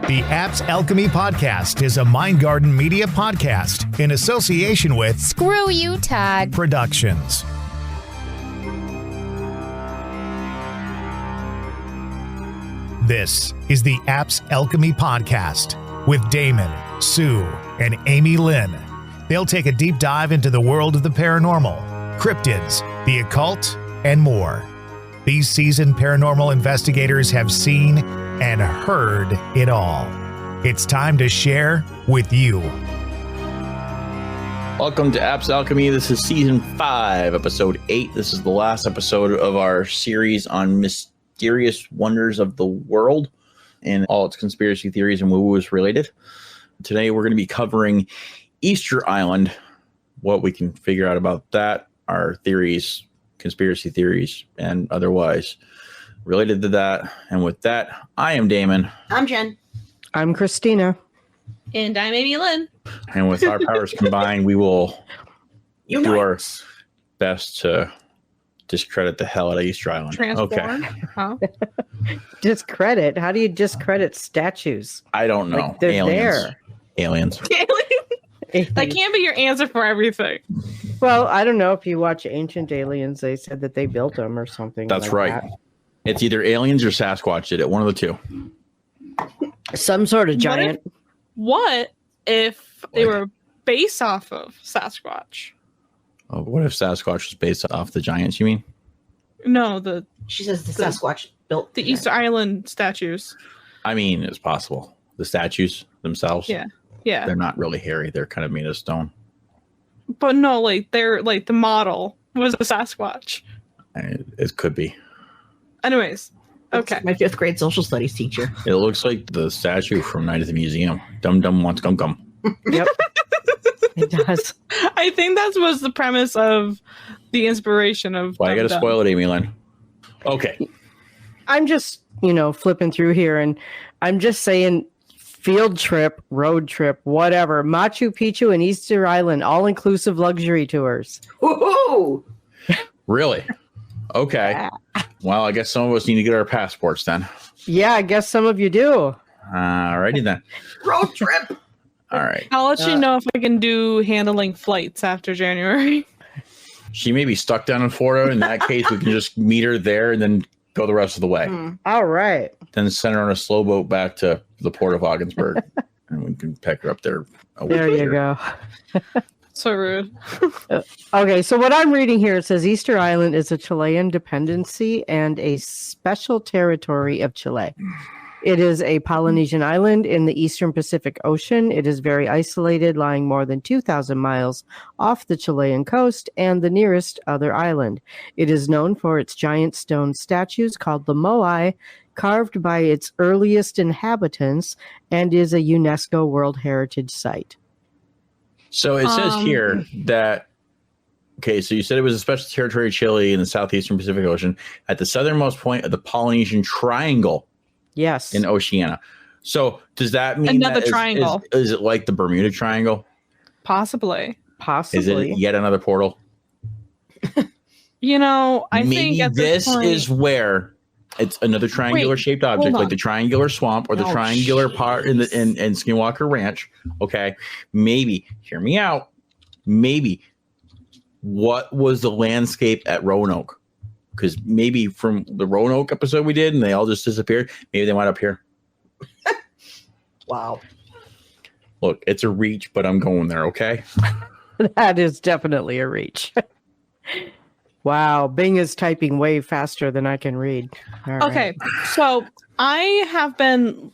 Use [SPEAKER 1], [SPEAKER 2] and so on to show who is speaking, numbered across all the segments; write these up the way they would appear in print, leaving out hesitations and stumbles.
[SPEAKER 1] The Apps Alchemy podcast is a Mind Garden Media podcast in association with
[SPEAKER 2] Screw You, Todd
[SPEAKER 1] Productions. This is the Apps Alchemy podcast with Damon, Sue, and Amy Lynn. They'll take a deep dive into the world of the paranormal, cryptids, the occult, and more. These seasoned paranormal investigators have seen and heard it all. It's time to share with you.
[SPEAKER 3] Welcome to Apps Alchemy. This is season 5, episode 8. This is the last episode of our series on mysterious wonders of the world and all its conspiracy theories and woo-woos related. Today we're going to be covering Easter Island, what we can figure out about that, our theories, conspiracy theories, and otherwise related to that. And with that, I am Damon.
[SPEAKER 4] I'm Jen.
[SPEAKER 5] I'm Christina.
[SPEAKER 6] And I'm Amy Lynn.
[SPEAKER 3] And with our powers combined, we will do our best to discredit the hell out of Easter Island.
[SPEAKER 6] Transform.
[SPEAKER 3] Okay.
[SPEAKER 6] Huh?
[SPEAKER 5] Discredit? How do you discredit statues?
[SPEAKER 3] I don't know.
[SPEAKER 5] Like, they're
[SPEAKER 3] Aliens.
[SPEAKER 5] there.
[SPEAKER 3] Aliens.
[SPEAKER 6] That can't be your answer for everything.
[SPEAKER 5] Well, I don't know. If you watch Ancient Aliens, they said that they built them or something.
[SPEAKER 3] That's
[SPEAKER 5] like
[SPEAKER 3] right.
[SPEAKER 5] that.
[SPEAKER 3] It's either aliens or Sasquatch did it. One of the two.
[SPEAKER 5] Some sort of giant.
[SPEAKER 6] What if they were based off of Sasquatch?
[SPEAKER 3] Oh, what if Sasquatch was based off the giants, you mean?
[SPEAKER 6] No,
[SPEAKER 4] She says the Sasquatch built
[SPEAKER 6] the Easter Island statues.
[SPEAKER 3] I mean, it's possible. The statues themselves.
[SPEAKER 6] Yeah.
[SPEAKER 3] They're not really hairy. They're kind of made of stone.
[SPEAKER 6] But no, like they're like the model was a Sasquatch.
[SPEAKER 3] It could be.
[SPEAKER 6] Anyways,
[SPEAKER 4] That's
[SPEAKER 6] okay.
[SPEAKER 4] my 5th grade social studies teacher.
[SPEAKER 3] It looks like the statue from Night at the Museum. Dum Dum wants gum gum.
[SPEAKER 5] Yep. It does.
[SPEAKER 6] I think that was the premise of the inspiration of.
[SPEAKER 3] Why I gotta spoil it, Amy Lynn? Okay.
[SPEAKER 5] I'm just, flipping through here, and I'm just saying field trip, road trip, whatever. Machu Picchu and Easter Island, all-inclusive luxury tours.
[SPEAKER 4] Woohoo!
[SPEAKER 3] Really? Okay.
[SPEAKER 5] Yeah.
[SPEAKER 3] Well, I guess some of us need to get our passports then.
[SPEAKER 5] Yeah, I guess some of you do.
[SPEAKER 3] Alrighty then.
[SPEAKER 4] Road trip!
[SPEAKER 3] All right.
[SPEAKER 6] I'll let you know if I can do handling flights after January.
[SPEAKER 3] She may be stuck down in Florida. In that case, we can just meet her there and then go the rest of the way.
[SPEAKER 5] All right.
[SPEAKER 3] Then send her on a slow boat back to the port of Ogdensburg. And we can pick her up there.
[SPEAKER 5] There you go.
[SPEAKER 6] So rude.
[SPEAKER 5] Okay, so what I'm reading here, it says Easter Island is a Chilean dependency and a special territory of Chile. It is a Polynesian island in the eastern Pacific Ocean. It is very isolated, lying more than 2,000 miles off the Chilean coast and the nearest other island. It is known for its giant stone statues called the Moai, carved by its earliest inhabitants, and is a UNESCO World Heritage Site.
[SPEAKER 3] So it says here that, okay, so you said it was a special territory of Chile in the southeastern Pacific Ocean at the southernmost point of the Polynesian Triangle.
[SPEAKER 5] Yes.
[SPEAKER 3] In Oceania. So does that mean
[SPEAKER 6] Another
[SPEAKER 3] that
[SPEAKER 6] triangle.
[SPEAKER 3] Is it like the Bermuda Triangle?
[SPEAKER 6] Possibly.
[SPEAKER 3] Is it yet another portal?
[SPEAKER 6] I
[SPEAKER 3] Maybe
[SPEAKER 6] think at
[SPEAKER 3] this
[SPEAKER 6] point,
[SPEAKER 3] is where it's another triangular shaped object,
[SPEAKER 6] hold
[SPEAKER 3] like
[SPEAKER 6] on.
[SPEAKER 3] the triangular swamp or the triangular part in Skinwalker Ranch. Okay. Maybe, hear me out. Maybe what was the landscape at Roanoke? Because maybe from the Roanoke episode we did and they all just disappeared. Maybe they went up here.
[SPEAKER 4] Wow.
[SPEAKER 3] Look, it's a reach, but I'm going there, okay?
[SPEAKER 5] That is definitely a reach. Wow, Bing is typing way faster than I can read. All right.
[SPEAKER 6] Okay, so I have been,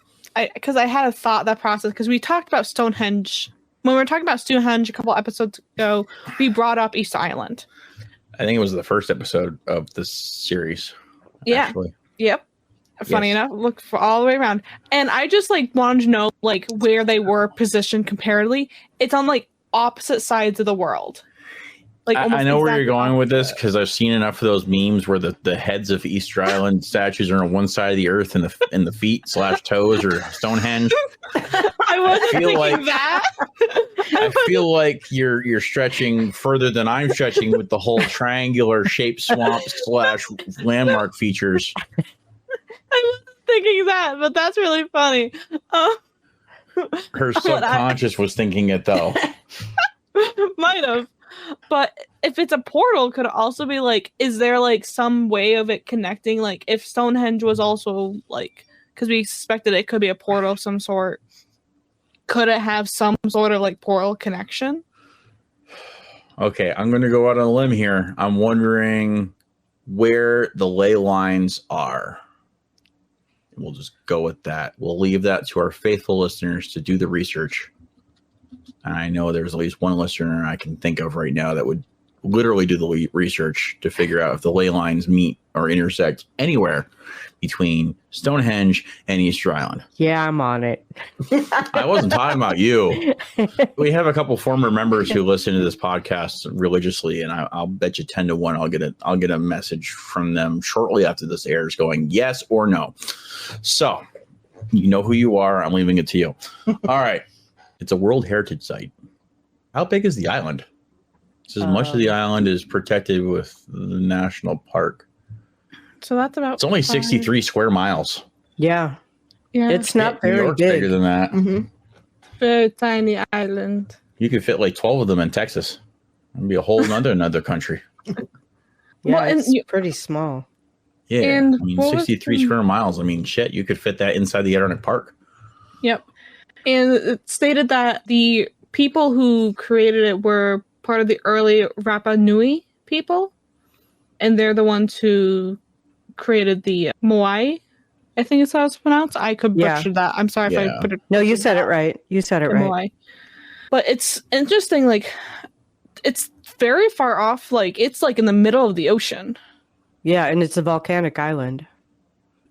[SPEAKER 6] because I had a thought that process, because we talked about Stonehenge. When we were talking about Stonehenge a couple episodes ago, we brought up Easter Island.
[SPEAKER 3] I think it was the first episode of this series.
[SPEAKER 6] Yeah.
[SPEAKER 3] Actually.
[SPEAKER 6] Yep. Funny enough, look for all the way around. And I just wanted to know where they were positioned comparatively. It's on opposite sides of the world.
[SPEAKER 3] I know where you're going with this because I've seen enough of those memes where the heads of Easter Island statues are on one side of the earth and the feet / toes or Stonehenge.
[SPEAKER 6] I wasn't thinking that.
[SPEAKER 3] I feel like you're stretching further than I'm stretching with the whole triangular shaped swamp / landmark features.
[SPEAKER 6] I wasn't thinking that, but that's really funny.
[SPEAKER 3] Her subconscious was thinking it though.
[SPEAKER 6] Might have. But if it's a portal, could it also be like, is there like some way of it connecting? Like if Stonehenge was also like, because we suspected it could be a portal of some sort, could it have some sort of like portal connection?
[SPEAKER 3] Okay, I'm going to go out on a limb here. I'm wondering where the ley lines are. We'll just go with that. We'll leave that to our faithful listeners to do the research. And I know there's at least one listener I can think of right now that would literally do the research to figure out if the ley lines meet or intersect anywhere between Stonehenge and Easter Island.
[SPEAKER 5] Yeah, I'm on it.
[SPEAKER 3] I wasn't talking about you. We have a couple former members who listen to this podcast religiously, and I'll bet you 10 to 1 I'll get a message from them shortly after this airs going yes or no. So you know who you are. I'm leaving it to you. All right. It's a World Heritage Site. How big is the island? It's as much of the island is protected with the national park.
[SPEAKER 6] So that's about.
[SPEAKER 3] It's only 63 square miles.
[SPEAKER 5] Yeah.
[SPEAKER 6] Yeah,
[SPEAKER 5] It's not
[SPEAKER 3] New
[SPEAKER 5] very
[SPEAKER 3] York's
[SPEAKER 5] big.
[SPEAKER 3] bigger than that.
[SPEAKER 4] Mm-hmm.
[SPEAKER 6] very tiny island.
[SPEAKER 3] You could fit like 12 of them in Texas. It'd be a whole another country.
[SPEAKER 5] Yeah,
[SPEAKER 6] Well, and
[SPEAKER 5] it's
[SPEAKER 6] you-
[SPEAKER 5] pretty small.
[SPEAKER 3] Yeah,
[SPEAKER 6] And
[SPEAKER 3] I mean,
[SPEAKER 6] what was
[SPEAKER 3] 63
[SPEAKER 6] the-
[SPEAKER 3] square miles. I mean, shit, you could fit that inside the Adriatic Park.
[SPEAKER 6] Yep. And it stated that the people who created it were part of the early Rapa Nui people, and they're the ones who created the Moai. I think is how it's pronounced. I could
[SPEAKER 5] Yeah.
[SPEAKER 6] butcher that. I'm sorry if
[SPEAKER 3] Yeah.
[SPEAKER 6] I put it.
[SPEAKER 5] No, you said it right. You said it
[SPEAKER 6] the
[SPEAKER 5] right.
[SPEAKER 6] Moai. But it's interesting. Like, it's very far off. Like, it's like in the middle of the ocean.
[SPEAKER 5] Yeah, and it's a volcanic island.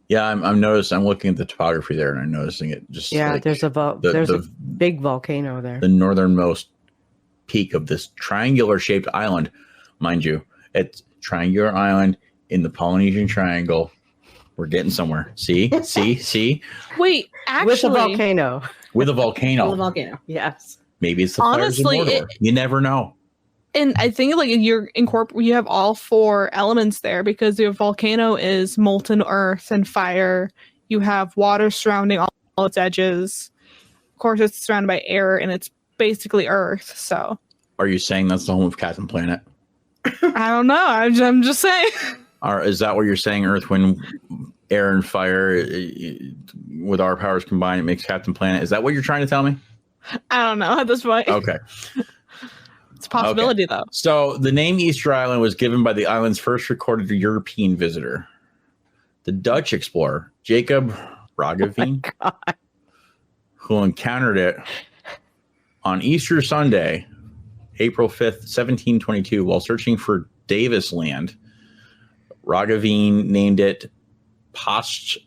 [SPEAKER 3] Yeah, I'm noticing. I'm looking at the topography there, and I'm noticing it. Just
[SPEAKER 5] Yeah,
[SPEAKER 3] like
[SPEAKER 5] there's a
[SPEAKER 3] the
[SPEAKER 5] big volcano there.
[SPEAKER 3] the northernmost peak of this triangular shaped island, mind you. It's triangular island in the Polynesian Triangle. We're getting somewhere. See.
[SPEAKER 6] Wait, actually,
[SPEAKER 5] With a volcano.
[SPEAKER 3] With a volcano.
[SPEAKER 4] The volcano.
[SPEAKER 5] Yes.
[SPEAKER 3] Maybe it's the fires of
[SPEAKER 6] Honestly,
[SPEAKER 3] Mordor. You never know.
[SPEAKER 6] And I think like you have all four elements there because your volcano is molten earth and fire. You have water surrounding all its edges. Of course, it's surrounded by air and it's basically earth. So
[SPEAKER 3] Are you saying that's the home of Captain Planet?
[SPEAKER 6] I don't know. I'm just saying.
[SPEAKER 3] Or is that what you're saying? Earth, wind, air, and fire, with our powers combined, it makes Captain Planet. Is that what you're trying to tell me?
[SPEAKER 6] I don't know at this point.
[SPEAKER 3] Okay.
[SPEAKER 6] It's a possibility though.
[SPEAKER 3] So the name Easter Island was given by the island's first recorded European visitor, the Dutch explorer Jacob Roggeveen, who encountered it on Easter Sunday, April 5th, 1722, while searching for Davis Land. Roggeveen named it Post.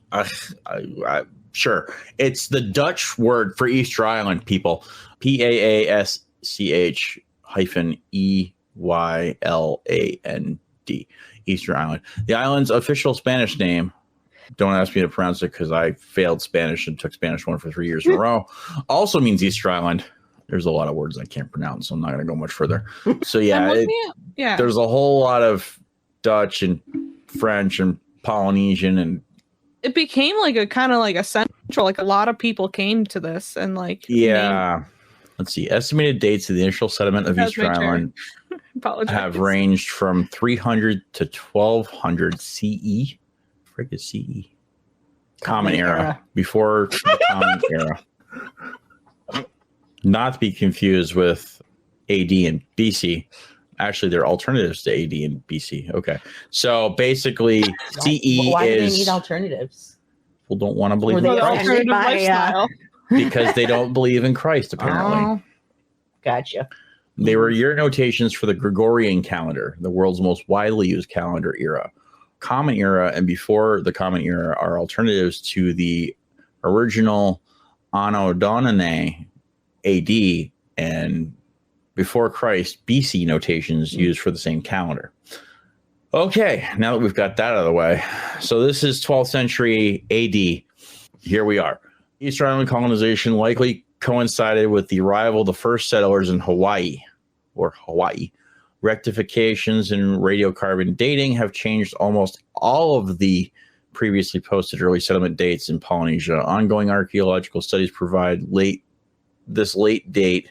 [SPEAKER 3] Sure, it's the Dutch word for Easter Island, people. PAASCH -EYLAND, Easter Island. The island's official Spanish name, don't ask me to pronounce it because I failed Spanish and took Spanish 1 for 3 years in a row, also means Easter Island. There's a lot of words I can't pronounce, so I'm not going to go much further. So yeah,
[SPEAKER 6] Yeah.
[SPEAKER 3] there's a whole lot of Dutch and French and Polynesian, and
[SPEAKER 6] It became like a kind of like a central, like a lot of people came to this and like
[SPEAKER 3] yeah. Let's see. Estimated dates of the initial settlement of
[SPEAKER 6] That's
[SPEAKER 3] Easter
[SPEAKER 6] my chair.
[SPEAKER 3] Island
[SPEAKER 6] apologize.
[SPEAKER 3] have ranged from 300 to 1200 CE. Frick is CE. Common era. Before the Common Era. Not to be confused with AD and BC. Actually, they're alternatives to AD and BC. Okay. So basically, CE
[SPEAKER 4] Why do they
[SPEAKER 3] is
[SPEAKER 4] need alternatives?
[SPEAKER 3] people don't want to believe
[SPEAKER 4] Were
[SPEAKER 3] in
[SPEAKER 4] they
[SPEAKER 6] For the
[SPEAKER 3] Christ
[SPEAKER 6] alternative
[SPEAKER 4] by,
[SPEAKER 6] lifestyle.
[SPEAKER 3] because they don't believe in Christ, apparently.
[SPEAKER 4] Oh, gotcha.
[SPEAKER 3] They were year notations for the Gregorian calendar, the world's most widely used calendar era. Common Era and before the Common Era are alternatives to the original Anno Domini AD and before Christ BC notations used for the same calendar. Okay, now that we've got that out of the way. So this is 12th century AD. Here we are. Easter Island colonization likely coincided with the arrival of the first settlers in Hawaii. Rectifications in radiocarbon dating have changed almost all of the previously posted early settlement dates in Polynesia. Ongoing archaeological studies provide late date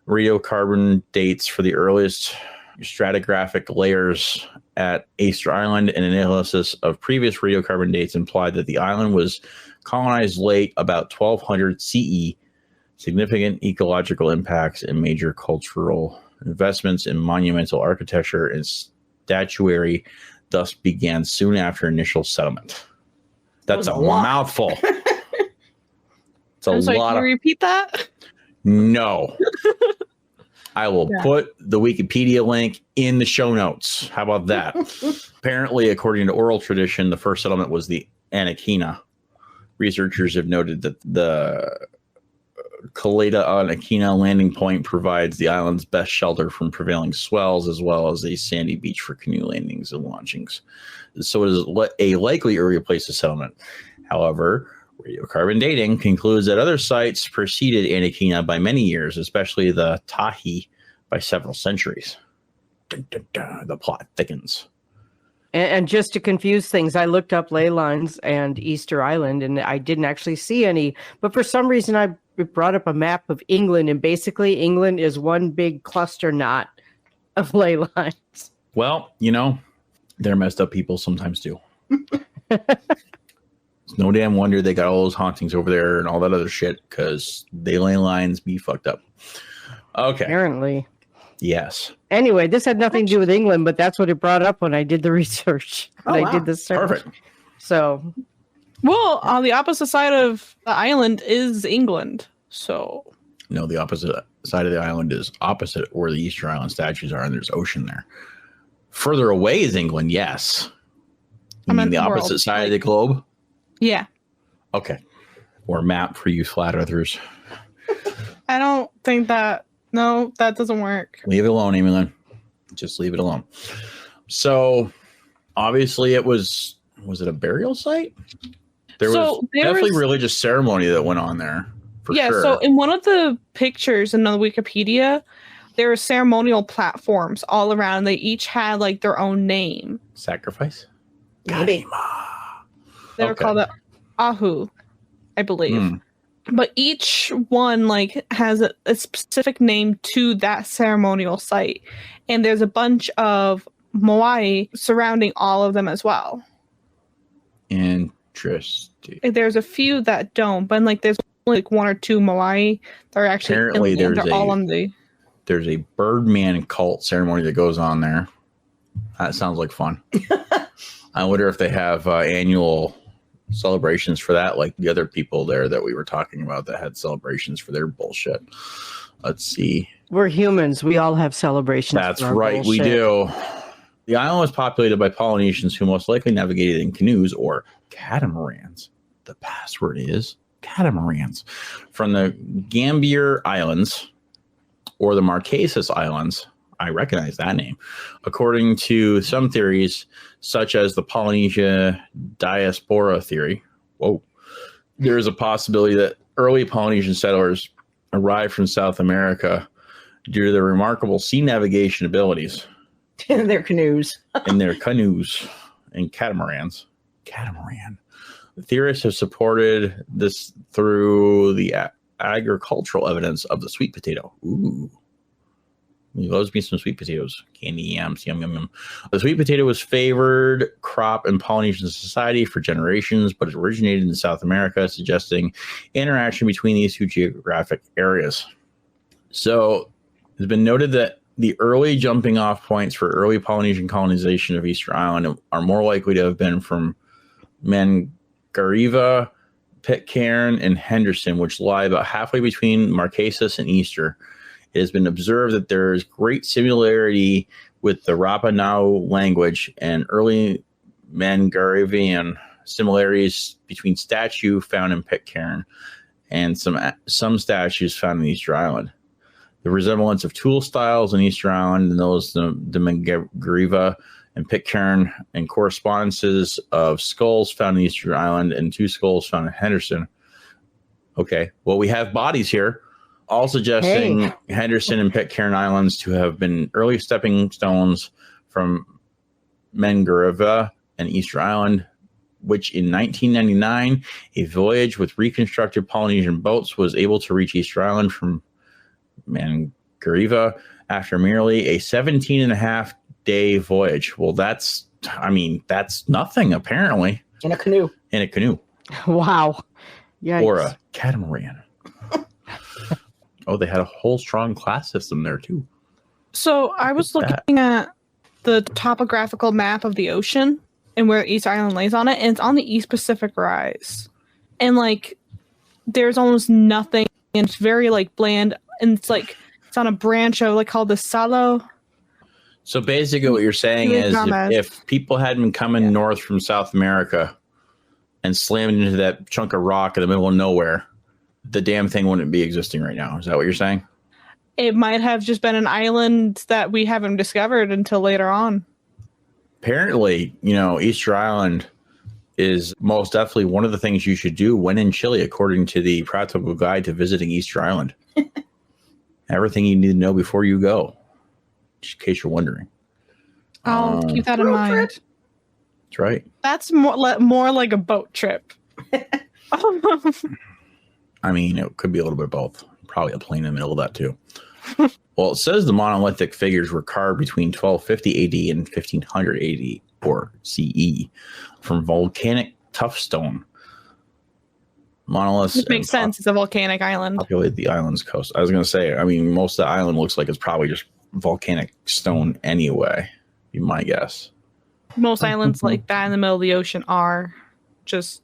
[SPEAKER 3] radiocarbon dates for the earliest stratigraphic layers at Easter Island, and analysis of previous radiocarbon dates implied that the island was colonized late about 1200 CE. Significant ecological impacts and major cultural investments in monumental architecture and statuary thus began soon after initial settlement. That's a mouthful. It's a lot.
[SPEAKER 6] Can you repeat that?
[SPEAKER 3] No. I will put the Wikipedia link in the show notes. How about that? Apparently, according to oral tradition, the first settlement was the Anaquina. Researchers have noted that the Caleta Anaquina landing point provides the island's best shelter from prevailing swells, as well as a sandy beach for canoe landings and launchings. So it is a likely earlier place of settlement. However, radiocarbon dating concludes that other sites preceded Anaquina by many years, especially the Tahi by several centuries. Dun, dun, dun, the plot thickens.
[SPEAKER 5] And just to confuse things, I looked up ley lines and Easter Island, and I didn't actually see any. But for some reason, I brought up a map of England, and basically England is one big cluster knot of ley lines.
[SPEAKER 3] Well, they're messed up people sometimes too. It's no damn wonder they got all those hauntings over there and all that other shit, because they ley lines be fucked up. Okay.
[SPEAKER 5] Apparently.
[SPEAKER 3] Yes.
[SPEAKER 5] Anyway, this had nothing to do with England, but that's what it brought up when I did the research. I did the search.
[SPEAKER 3] Perfect.
[SPEAKER 5] So,
[SPEAKER 6] Well, on the opposite side of the island is England. So
[SPEAKER 3] No, the opposite side of the island is opposite where the Easter Island statues are, and there's ocean there. Further away is England, yes. You mean the opposite side of the globe?
[SPEAKER 6] Yeah.
[SPEAKER 3] Okay. Or map for you flat earthers.
[SPEAKER 6] I don't think that. No, that doesn't work.
[SPEAKER 3] Leave it alone, Amy Lynn. Just leave it alone. So, obviously, it was it a burial site? There was definitely religious ceremony that went on there. For sure.
[SPEAKER 6] So in one of the pictures in the Wikipedia, there were ceremonial platforms all around. They each had like their own name.
[SPEAKER 3] Sacrifice?
[SPEAKER 4] Maybe.
[SPEAKER 6] They were called the Ahu, I believe. But each one like has a specific name to that ceremonial site. And there's a bunch of moai surrounding all of them as well.
[SPEAKER 3] Interesting.
[SPEAKER 6] There's a few that don't, but like there's only like one or two moai that are actually
[SPEAKER 3] apparently
[SPEAKER 6] they're all on the.
[SPEAKER 3] There's a Birdman cult ceremony that goes on there. That sounds like fun. I wonder if they have annual celebrations for that, like the other people there that we were talking about that had celebrations for their bullshit. Let's see.
[SPEAKER 5] we're humans. We all have celebrations.
[SPEAKER 3] That's right. We do. The island was populated by Polynesians who most likely navigated in canoes or catamarans. The password is catamarans from the Gambier Islands or the Marquesas Islands. I recognize that name. According to some theories, such as the Polynesia diaspora theory, there is a possibility that early Polynesian settlers arrived from South America due to their remarkable sea navigation abilities.
[SPEAKER 4] In their canoes.
[SPEAKER 3] In their canoes and catamarans. Catamaran. The theorists have supported this through the agricultural evidence of the sweet potato. Ooh. He loves me some sweet potatoes. Candy yams, yum, yum, yum. The sweet potato was favored crop in Polynesian society for generations, but it originated in South America, suggesting interaction between these two geographic areas. So it's been noted that the early jumping off points for early Polynesian colonization of Easter Island are more likely to have been from Mangariva, Pitcairn, and Henderson, which lie about halfway between Marquesas and Easter. It has been observed that there is great similarity with the Rapa Nau language and early Mangarivian similarities between statue found in Pitcairn and some statues found in Easter Island. The resemblance of tool styles in Easter Island and those of the Mangariva and Pitcairn and correspondences of skulls found in Easter Island and two skulls found in Henderson. Okay, well, we have bodies here. All suggesting Henderson and Pitcairn Islands to have been early stepping stones from Mangariva and Easter Island. which in 1999, a voyage with reconstructed Polynesian boats was able to reach Easter Island from Mangareva after merely a 17.5-day voyage. Well, that's nothing, apparently.
[SPEAKER 4] In a canoe.
[SPEAKER 5] Wow. Yikes.
[SPEAKER 3] Or a catamaran. Oh, they had a whole strong class system there, too.
[SPEAKER 6] So I was looking at the topographical map of the ocean and where East Island lays on it, and it's on the East Pacific Rise. And like there's almost nothing, and it's very like bland, and it's on a branch of like called the Salo.
[SPEAKER 3] So basically what you're saying is if people hadn't been coming north from South America and slammed into that chunk of rock in the middle of nowhere, the damn thing wouldn't be existing right now. Is that what you're saying?
[SPEAKER 6] It might have just been an island that we haven't discovered until later on.
[SPEAKER 3] Apparently, Easter Island is most definitely one of the things you should do when in Chile, according to the Practical Guide to Visiting Easter Island. Everything you need to know before you go, just in case you're wondering.
[SPEAKER 6] I'll keep that in mind.
[SPEAKER 3] That's right.
[SPEAKER 6] That's more like a boat trip.
[SPEAKER 3] I mean, it could be a little bit of both. Probably a plane in the middle of that, too. Well, it says the monolithic figures were carved between 1250 AD and 1500 AD or CE from volcanic tuff stone. Monoliths.
[SPEAKER 6] Which makes sense. It's a volcanic island.
[SPEAKER 3] Populate the island's coast. I was going to say, I mean, most of the island looks like it's probably just volcanic stone anyway, be my guess.
[SPEAKER 6] Most islands like that in the middle of the ocean are just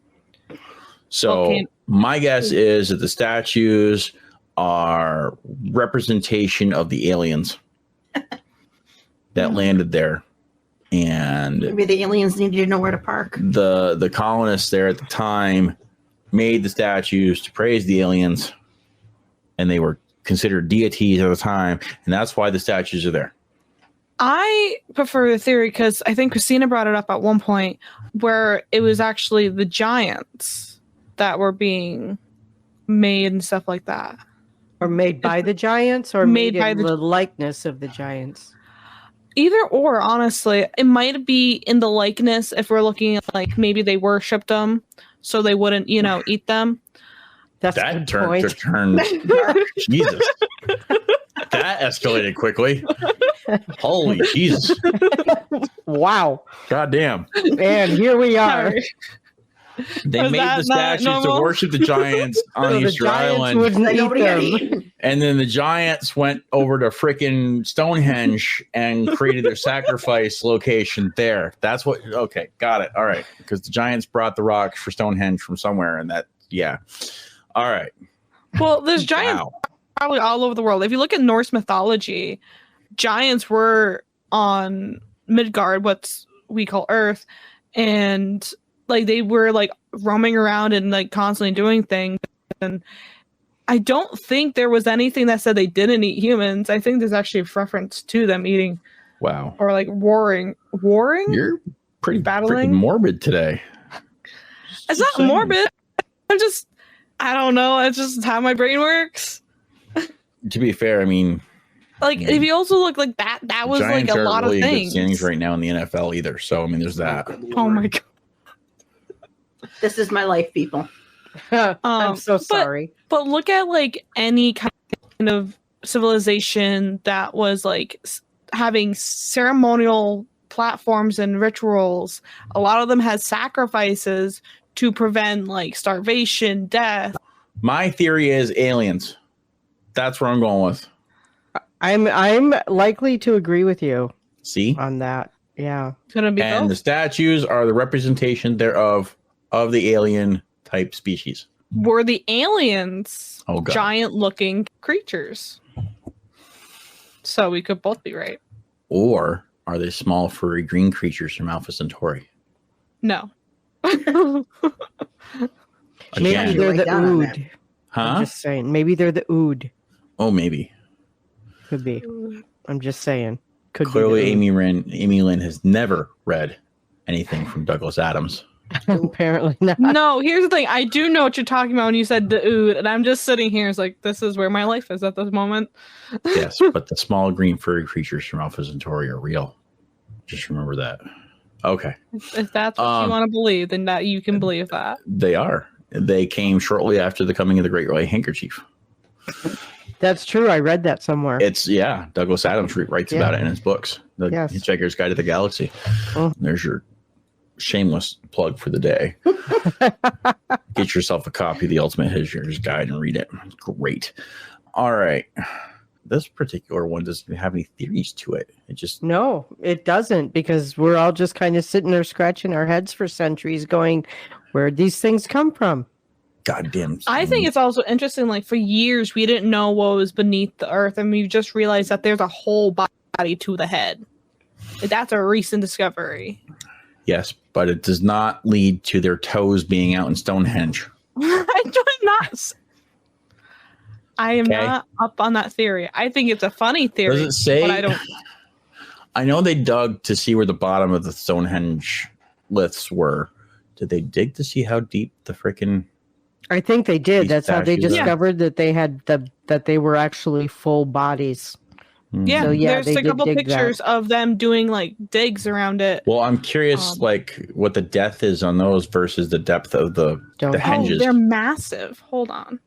[SPEAKER 3] so my guess is that the statues are representation of the aliens that landed there, and
[SPEAKER 4] maybe the aliens needed to know where to park.
[SPEAKER 3] The colonists there at the time made the statues to praise the aliens, and they were considered deities at the time, and that's why the statues are there.
[SPEAKER 6] I prefer the theory because I think Christina brought it up at one point where it was actually the giants that were being made and stuff like that.
[SPEAKER 5] Or made by the giants, or made by the likeness of the giants.
[SPEAKER 6] Either or, honestly. It might be in the likeness if we're looking at like maybe they worshipped them so they wouldn't, eat them.
[SPEAKER 5] That's
[SPEAKER 3] that
[SPEAKER 5] a good point.
[SPEAKER 3] turned Jesus. That escalated quickly. Holy Jesus.
[SPEAKER 5] Wow.
[SPEAKER 3] Goddamn.
[SPEAKER 5] And here we are.
[SPEAKER 3] They made the statues to worship the giants on Easter Island. And then the giants went over to frickin' Stonehenge and created their sacrifice location there. That's what, okay, got it. All right. Because the giants brought the rocks for Stonehenge from somewhere, and that, yeah. All right.
[SPEAKER 6] Well, there's giants probably all over the world. If you look at Norse mythology, giants were on Midgard, what we call Earth, and like they were like roaming around and like constantly doing things. And I don't think there was anything that said they didn't eat humans. I think there's actually a reference to them eating.
[SPEAKER 3] Wow.
[SPEAKER 6] Or like warring.
[SPEAKER 3] You're pretty battling morbid today.
[SPEAKER 6] It's not saying. Morbid. I don't know. It's just how my brain works.
[SPEAKER 3] To be fair, I mean,
[SPEAKER 6] like if you also look like that was like a lot of things.
[SPEAKER 3] Standings right now in the NFL either. So I mean, there's that.
[SPEAKER 6] Oh my god.
[SPEAKER 4] This is my life, people.
[SPEAKER 5] I'm so sorry.
[SPEAKER 6] But look at like any kind of civilization that was like having ceremonial platforms and rituals. A lot of them had sacrifices to prevent like starvation, death.
[SPEAKER 3] My theory is aliens. That's where I'm going with.
[SPEAKER 5] I'm likely to agree with you.
[SPEAKER 3] See?
[SPEAKER 5] On that. Yeah.
[SPEAKER 6] It's gonna be
[SPEAKER 3] and
[SPEAKER 6] both.
[SPEAKER 3] The statues are the representation thereof of the alien type species.
[SPEAKER 6] Were the aliens
[SPEAKER 3] God.
[SPEAKER 6] Giant looking creatures? So we could both be right.
[SPEAKER 3] Or are they small furry green creatures from Alpha Centauri?
[SPEAKER 6] No.
[SPEAKER 5] Maybe they're the Ood.
[SPEAKER 3] Huh?
[SPEAKER 5] I'm just saying. Maybe they're the Ood.
[SPEAKER 3] Oh, maybe.
[SPEAKER 5] Could be. I'm just saying. Could
[SPEAKER 3] Clearly,
[SPEAKER 5] be
[SPEAKER 3] Amy Lynn has never read anything from Douglas Adams.
[SPEAKER 5] Apparently not.
[SPEAKER 6] No, here's the thing. I do know what you're talking about when you said the Ood, and I'm just sitting here. It's like, this is where my life is at this moment.
[SPEAKER 3] Yes, but the small green furry creatures from Alpha Centauri are real. Just remember that. Okay.
[SPEAKER 6] If that's what you want to believe, then that you can believe that.
[SPEAKER 3] They are. They came shortly after the coming of the Great White Handkerchief.
[SPEAKER 5] That's true. I read that somewhere.
[SPEAKER 3] It's Douglas Adams writes about it in his books, The Hitchhiker's Guide to the Galaxy.
[SPEAKER 5] Oh.
[SPEAKER 3] There's your shameless plug for the day. Get yourself a copy of the Ultimate Hitchhiker's Guide and read it. It's great. All right. This particular one doesn't have any theories to it.
[SPEAKER 5] No, it doesn't, because we're all just kind of sitting there scratching our heads for centuries going, where'd these things come from?
[SPEAKER 3] Goddamn.
[SPEAKER 6] I think it's also interesting, like, for years we didn't know what was beneath the earth, and we just realized that there's a whole body to the head. That's a recent discovery.
[SPEAKER 3] Yes, but it does not lead to their toes being out in Stonehenge.
[SPEAKER 6] I am not up on that theory. I think it's a funny theory.
[SPEAKER 3] Does it say?
[SPEAKER 6] But I don't.
[SPEAKER 3] I know they dug to see where the bottom of the Stonehenge liths were. Did they dig to see how deep the freaking?
[SPEAKER 5] I think they did. That's how they discovered that they had that they were actually full bodies.
[SPEAKER 6] Yeah, so, there's a couple pictures of them doing like digs around it.
[SPEAKER 3] Well, I'm curious, like, what the depth is on those versus the depth of the henges.
[SPEAKER 6] They're massive. Hold on.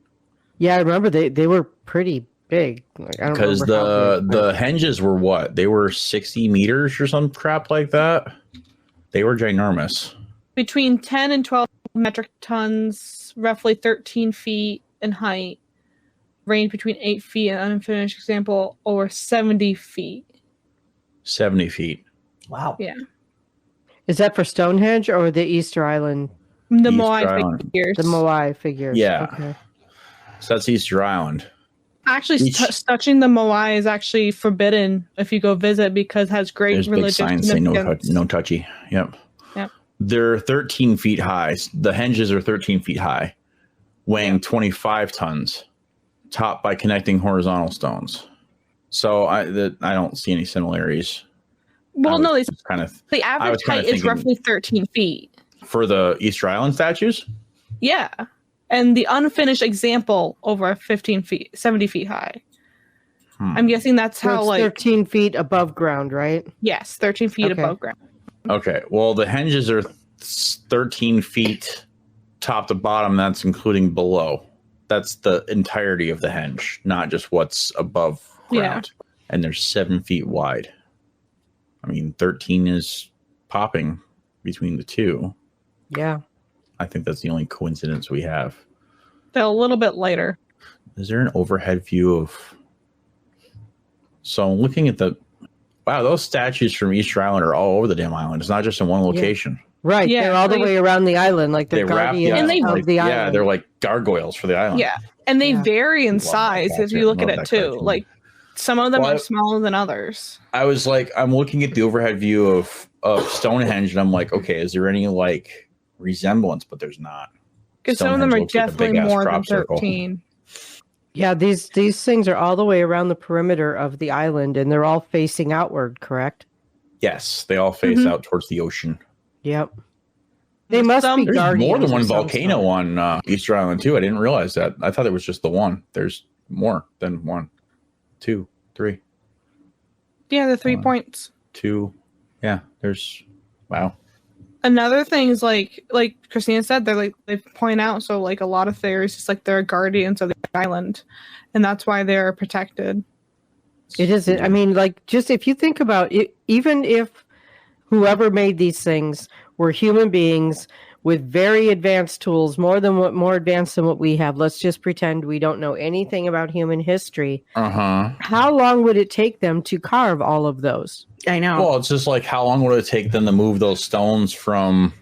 [SPEAKER 5] Yeah, I remember they were pretty big.
[SPEAKER 3] Because the henges were what? They were 60 meters or some crap like that. They were ginormous.
[SPEAKER 6] Between 10 and 12 metric tons, roughly 13 feet in height. Range between 8 feet and unfinished example, or 70 feet.
[SPEAKER 3] 70 feet.
[SPEAKER 2] Wow.
[SPEAKER 6] Yeah.
[SPEAKER 5] Is that for Stonehenge or the Easter Island?
[SPEAKER 6] The Moai figures.
[SPEAKER 5] The Moai figures.
[SPEAKER 3] Yeah.
[SPEAKER 5] Okay.
[SPEAKER 3] So that's Easter Island.
[SPEAKER 6] Actually, touching the Moai is actually forbidden if you go visit because it has great
[SPEAKER 3] There's
[SPEAKER 6] religious
[SPEAKER 3] big signs saying no touchy. Yep. They're 13 feet high. The henges are 13 feet high, weighing 25 tons, topped by connecting horizontal stones. So I don't see any similarities.
[SPEAKER 6] Well, no,
[SPEAKER 3] the
[SPEAKER 6] average height is roughly 13 feet.
[SPEAKER 3] For the Easter Island statues?
[SPEAKER 6] Yeah. And the unfinished example over 70 feet high. I'm guessing that's
[SPEAKER 5] so
[SPEAKER 6] how,
[SPEAKER 5] 13 feet above ground, right?
[SPEAKER 6] Yes, 13 feet above ground.
[SPEAKER 3] Okay. Well, the henges are 13 feet top to bottom. That's including below. That's the entirety of the henge, not just what's above ground. Yeah. And they're 7 feet wide. I mean, 13 is popping between the two.
[SPEAKER 5] Yeah. I
[SPEAKER 3] think that's the only coincidence we have.
[SPEAKER 6] They're a little bit lighter.
[SPEAKER 3] Is there an overhead view of... So I'm looking at those statues from Easter Island are all over the damn island. It's not just in one location.
[SPEAKER 5] Yeah. Right. Yeah, they're all the way around the island. Like they're guardians of the island.
[SPEAKER 3] Yeah, they're like gargoyles for the island.
[SPEAKER 6] Yeah. And they vary in size if you look at it too.
[SPEAKER 3] Cartoon.
[SPEAKER 6] Like some of them are smaller than others.
[SPEAKER 3] I was like, I'm looking at the overhead view of Stonehenge and I'm like, okay, is there any like resemblance? But there's not.
[SPEAKER 6] Because some of them are definitely more than 13.
[SPEAKER 5] Yeah, these things are all the way around the perimeter of the island, and they're all facing outward, correct?
[SPEAKER 3] Yes, they all face out towards the ocean.
[SPEAKER 5] Yep. They must be guardians.
[SPEAKER 3] There's more than one volcano on Easter Island, too. I didn't realize that. I thought it was just the one. There's more than 1, 2, 3.
[SPEAKER 6] Yeah, the 3 points.
[SPEAKER 3] 2. Yeah, there's... Wow.
[SPEAKER 6] Another thing is like Christina said, they point out, so like a lot of theories, it's like they're guardians of the island, and that's why they're protected.
[SPEAKER 5] It is. I mean, like, just if you think about it, even if whoever made these things were human beings with very advanced tools, more advanced than what we have. Let's just pretend we don't know anything about human history. How long would it take them to carve all of those?
[SPEAKER 4] I know.
[SPEAKER 3] Well, it's just like how long would it take them to move those stones from?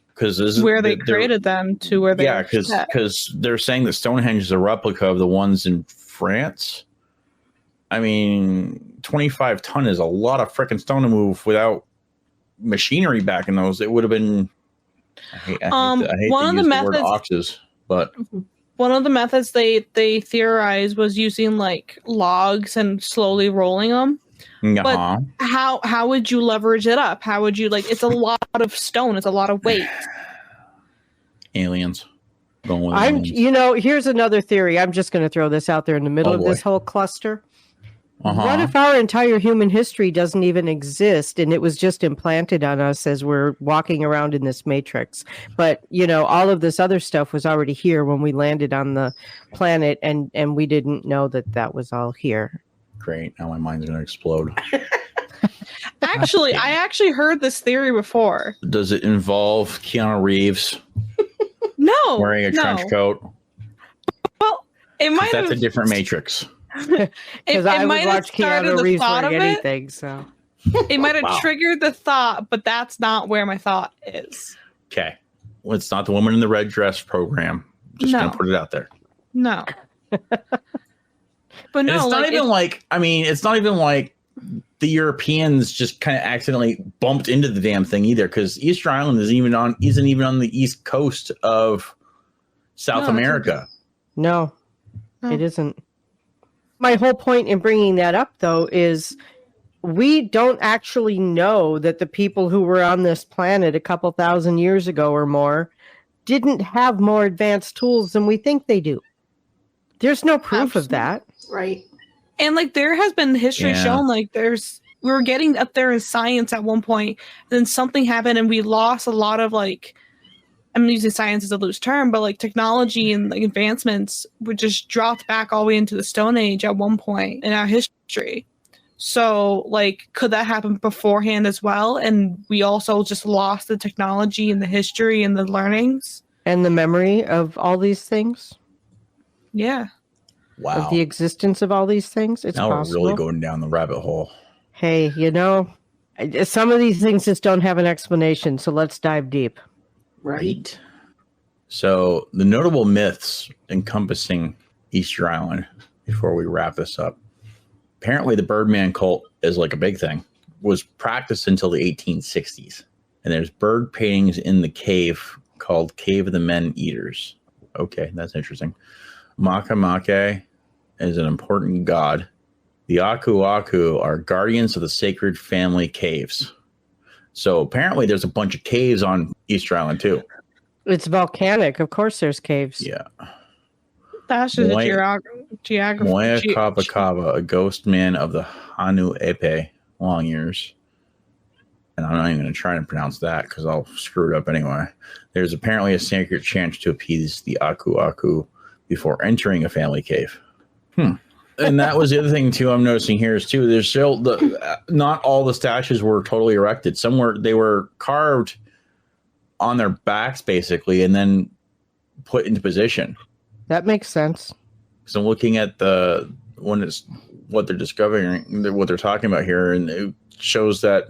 [SPEAKER 3] Because
[SPEAKER 6] where they created them to where they
[SPEAKER 3] because they're saying that Stonehenge is a replica of the ones in France. I mean, 25 ton is a lot of freaking stone to move without machinery back in those. It would have been. I hate
[SPEAKER 6] one of the methods,
[SPEAKER 3] oxes, but
[SPEAKER 6] one of the methods they theorized was using like logs and slowly rolling them. But how would you leverage it up? How would you it's a lot of stone. It's a lot of weight.
[SPEAKER 3] Aliens. Going with aliens.
[SPEAKER 5] Here's another theory. I'm just going to throw this out there in the middle of this whole cluster. What if our entire human history doesn't even exist and it was just implanted on us as we're walking around in this matrix? But, all of this other stuff was already here when we landed on the planet and we didn't know that was all here.
[SPEAKER 3] Great. Now my mind's going to explode.
[SPEAKER 6] Actually, I actually heard this theory before.
[SPEAKER 3] Does it involve Keanu Reeves
[SPEAKER 6] No.
[SPEAKER 3] wearing a trench coat?
[SPEAKER 6] Well, it might have.
[SPEAKER 3] That's a different Matrix.
[SPEAKER 5] Because I would watch Keanu Reeves wearing anything, so.
[SPEAKER 6] It might have triggered the thought, but that's not where my thought is.
[SPEAKER 3] Okay. Well, it's not the woman in the red dress program. Just going to put it out there.
[SPEAKER 6] No. But no,
[SPEAKER 3] it's not even like, it's not even like the Europeans just kind of accidentally bumped into the damn thing either, because Easter Island isn't even on the east coast of South America.
[SPEAKER 5] No, it isn't. My whole point in bringing that up, though, is we don't actually know that the people who were on this planet a couple thousand years ago or more didn't have more advanced tools than we think they do. There's no proof of that.
[SPEAKER 4] Right.
[SPEAKER 6] And there has been history shown, we were getting up there in science at one point, and then something happened and we lost a lot of I'm using science as a loose term, but technology and advancements were just dropped back all the way into the Stone Age at one point in our history. So could that happen beforehand as well? And we also just lost the technology and the history and the learnings
[SPEAKER 5] and the memory of all these things.
[SPEAKER 6] Yeah.
[SPEAKER 3] Wow.
[SPEAKER 5] Of the existence of all these things. It's
[SPEAKER 3] now
[SPEAKER 5] possible.
[SPEAKER 3] We're really going down the rabbit hole.
[SPEAKER 5] Hey, some of these things just don't have an explanation. So let's dive deep.
[SPEAKER 4] Right.
[SPEAKER 3] So the notable myths encompassing Easter Island, before we wrap this up. Apparently the Birdman cult is a big thing, was practiced until the 1860s. And there's bird paintings in the cave called Cave of the Men Eaters. Okay, that's interesting. Makemake is an important god. The Aku Aku are guardians of the sacred family caves. So apparently there's a bunch of caves on Easter Island too.
[SPEAKER 5] It's volcanic. Of course there's caves.
[SPEAKER 3] Yeah.
[SPEAKER 6] That's just a geography.
[SPEAKER 3] Moya Kapakaba, a ghost man of the Hanu Epe, long years. And I'm not even going to try to pronounce that because I'll screw it up anyway. There's apparently a sacred chant to appease the Aku Aku before entering a family cave. And that was the other thing too I'm noticing here is too, there's still not all the statues were totally erected. They were carved on their backs basically and then put into position.
[SPEAKER 5] That makes sense.
[SPEAKER 3] So I'm looking at what they're discovering, what they're talking about here, and it shows that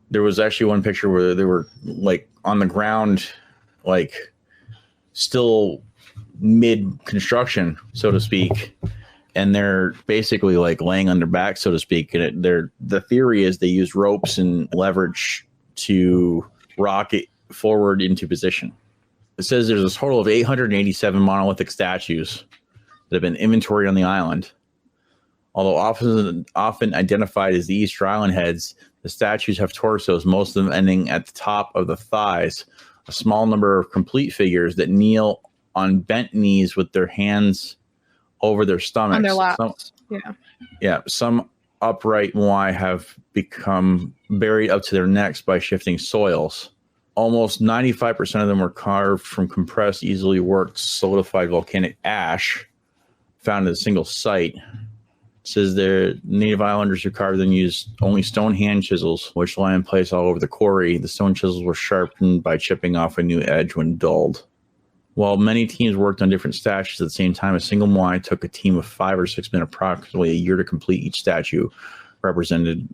[SPEAKER 3] there was actually one picture where they were on the ground, still mid construction, so to speak. And they're basically laying on their back, so to speak. And the theory is they use ropes and leverage to rock it forward into position. It says there's a total of 887 monolithic statues that have been inventoried on the island. Although often identified as the Easter Island heads, the statues have torsos, most of them ending at the top of the thighs. A small number of complete figures that kneel on bent knees with their hands over their stomachs.
[SPEAKER 6] On their laps.
[SPEAKER 3] Some upright moai have become buried up to their necks by shifting soils. Almost 95% of them were carved from compressed, easily worked, solidified volcanic ash found at a single site. It says the native islanders who carved them used only stone hand chisels, which lie in place all over the quarry. The stone chisels were sharpened by chipping off a new edge when dulled. While many teams worked on different statues at the same time, a single moai took a team of 5 or 6 men approximately a year to complete. Each statue represented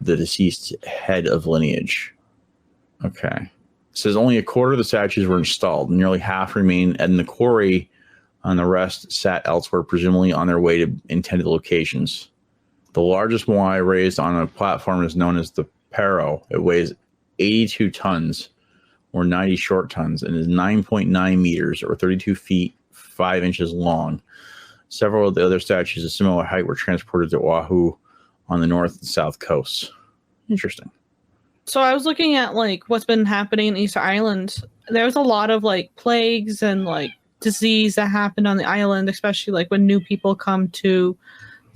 [SPEAKER 3] the deceased head of lineage. Okay. It says only a quarter of the statues were installed. Nearly half remained in the quarry, and the rest sat elsewhere, presumably on their way to intended locations. The largest moai raised on a platform is known as the Paro. It weighs 82 tons. Or 90 short tons, and is 9.9 meters or 32 feet 5 inches long. Several of the other statues of similar height were transported to Oahu on the north and south coasts. Interesting.
[SPEAKER 6] So I was looking at what's been happening in Easter Island. There was a lot of plagues and disease that happened on the island, especially when new people come to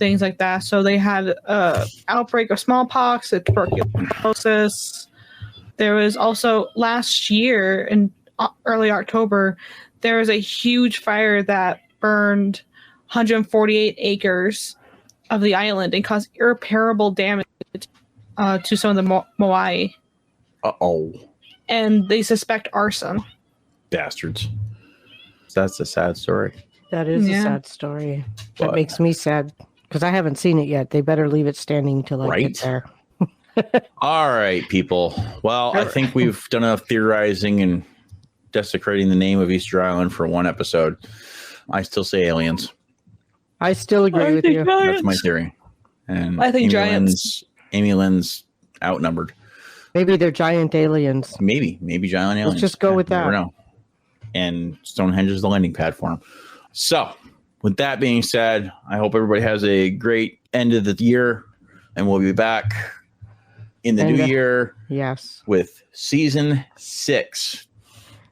[SPEAKER 6] things like that. So they had a outbreak of smallpox, tuberculosis. There was also last year in early October, there was a huge fire that burned 148 acres of the island and caused irreparable damage to some of the Moai.
[SPEAKER 3] Uh-oh.
[SPEAKER 6] And they suspect arson.
[SPEAKER 3] Bastards. That's a sad story.
[SPEAKER 5] That is a
[SPEAKER 6] Yeah.
[SPEAKER 5] sad story. That
[SPEAKER 3] But-
[SPEAKER 5] makes me sad because I haven't seen it yet. They better leave it standing till I
[SPEAKER 3] Right?
[SPEAKER 5] get there.
[SPEAKER 3] All right, people. Well, I think we've done enough theorizing and desecrating the name of Easter Island for one episode. I still say aliens.
[SPEAKER 5] I still agree with you.
[SPEAKER 3] That's my theory. And
[SPEAKER 6] I think giants.
[SPEAKER 3] Amy Lynn's outnumbered.
[SPEAKER 5] Maybe they're giant aliens.
[SPEAKER 3] Maybe giant aliens.
[SPEAKER 5] just go with
[SPEAKER 3] you never
[SPEAKER 5] that.
[SPEAKER 3] know. And Stonehenge is the landing pad for them. So, with that being said, I hope everybody has a great end of the year, and we'll be back in the new year
[SPEAKER 5] Yes.
[SPEAKER 3] with season 6.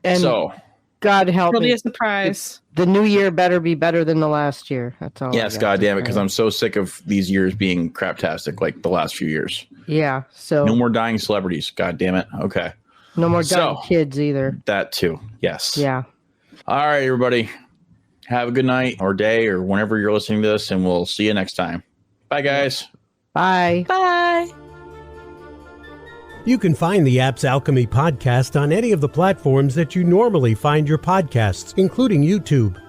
[SPEAKER 5] And
[SPEAKER 3] So,
[SPEAKER 5] God help
[SPEAKER 6] It'll be
[SPEAKER 5] me.
[SPEAKER 6] a surprise.
[SPEAKER 5] The new year better be better than the last year. That's all.
[SPEAKER 3] yes, God damn it, because I'm so sick of these years being craptastic like the last few years.
[SPEAKER 5] Yeah. So
[SPEAKER 3] No more dying celebrities. God damn it. Okay.
[SPEAKER 5] no more dumb
[SPEAKER 3] So-
[SPEAKER 5] kids either.
[SPEAKER 3] That too. Yes.
[SPEAKER 5] Yeah.
[SPEAKER 3] All right, everybody. Have a good night or day or whenever you're listening to this, and we'll see you next time. Bye, guys.
[SPEAKER 5] Bye.
[SPEAKER 6] Bye.
[SPEAKER 2] You can find the Apps Alchemy podcast on any of the platforms that you normally find your podcasts, including YouTube.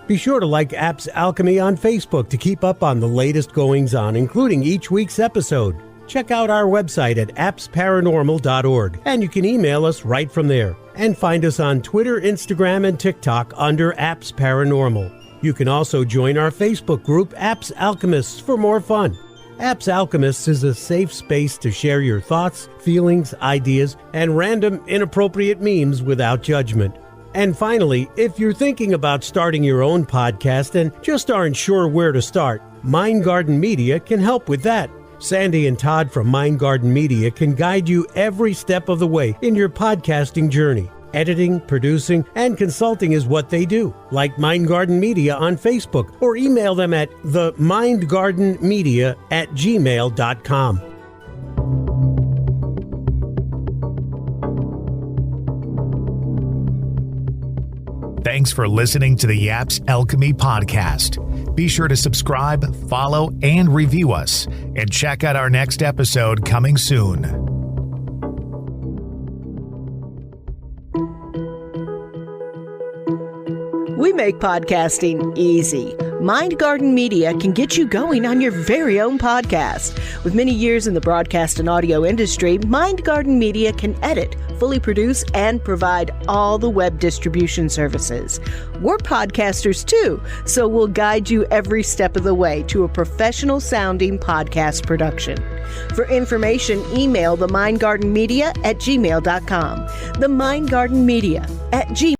[SPEAKER 2] Be sure to like Apps Alchemy on Facebook to keep up on the latest goings-on, including each week's episode. Check out our website at appsparanormal.org, and you can email us right from there. And find us on Twitter, Instagram, and TikTok under Apps Paranormal. You can also join our Facebook group, Apps Alchemists, for more fun. Apps Alchemists is a safe space to share your thoughts, feelings, ideas, and random inappropriate memes without judgment. And finally, if you're thinking about starting your own podcast and just aren't sure where to start, Mind Garden Media can help with that. Sandy and Todd from Mind Garden Media can guide you every step of the way in your podcasting journey. Editing, producing, and consulting is what they do. Like Mind Garden Media on Facebook or email them at themindgardenmedia@gmail.com.
[SPEAKER 1] Thanks for listening to the Apps Alchemy podcast. Be sure to subscribe, follow, and review us. And check out our next episode coming soon.
[SPEAKER 7] We make podcasting easy. Mind Garden Media can get you going on your very own podcast. With many years in the broadcast and audio industry, Mind Garden Media can edit, fully produce, and provide all the web distribution services. We're podcasters too, so we'll guide you every step of the way to a professional sounding podcast production. For information, email themindgardenmedia@gmail.com. The Mind Garden Media at gmail.com.